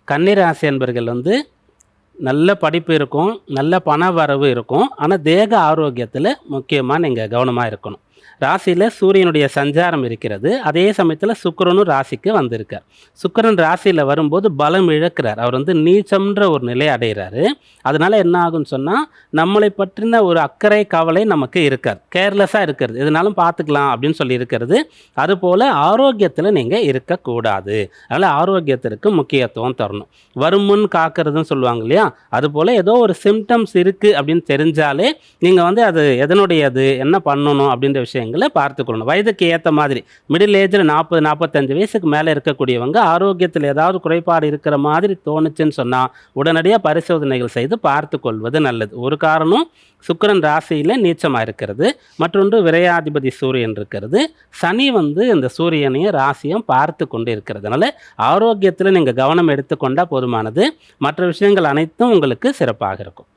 கன்னி ராசி என்பர்கள் வந்து நல்ல படிப்பு இருக்கும், நல்ல பண வரவு இருக்கும். ஆனா தேக ஆரோக்கியத்தில முக்கியமா நீங்க கவனமா இருக்கணும். ராசியில சூரியனுடைய சஞ்சாரம் இருக்கிறது. அதே சமயத்தில சுக்கிரனும் ராசிக்கு வந்திருக்கார். சுக்கிரன் ராசியில வரும்போது பலம் இழக்கிறார். அவர் வந்து நீச்சம்ன்ற ஒரு நிலையை அடையிறாரு. அதனால என்ன ஆகும்ன்னு சொன்னா, நம்மளை பற்றின ஒரு அக்கறை, கவலை நமக்கு இருக்காது. கேர்லெஸ்ஸா இருக்கிறது. எதுனாலும் பார்த்துக்கலாம் அப்படின்னு சொல்லி இருக்கிறது. அதுபோல ஆரோக்கியத்தில நீங்க இருக்கக்கூடாது. அதனால ஆரோக்கியத்திற்கு முக்கியத்துவம் தரணும். வருமுன் காக்கிறதுன்னு சொல்லுவாங்க இல்லையா? அதுபோல ஏதோ ஒரு சிம்டம்ஸ் இருக்கு அப்படின்னு தெரிஞ்சாலே, நீங்க வந்து அது எதனுடையது, என்ன பண்ணணும் அப்படின்ற விஷயங்கள பார்த்துக்கொள்ளணும். வயதுக்கு ஏத்த மாதிரி மிடில் ஏஜ்ல 40, 45 வயசுக்கு மேல இருக்கக்கூடியவங்க ஆரோக்கியத்தில ஏதாவது குறைபாடு இருக்கிற மாதிரி தோணுச்சுன்னு சொன்னா, உடனடியா பரிசோதனைகள் செய்து பார்த்துக் கொள்வது நல்லது. ஒரு காரணம் சுக்கிரன் ராசியில நீச்சமா இருக்கிறது. மற்றொன்று விரையாதிபதி சூரியன் இருக்கிறது. சனி வந்து இந்த சூரியனையும் ராசியும் பார்த்து கொண்டு இருக்கிறதுனால, ஆரோக்கியத்தில நீங்க கவனம் எடுத்துக்கொண்டா போதுமானது. மற்ற விஷயங்கள் அனைத்தும் உங்களுக்கு சிறப்பாக இருக்கும்.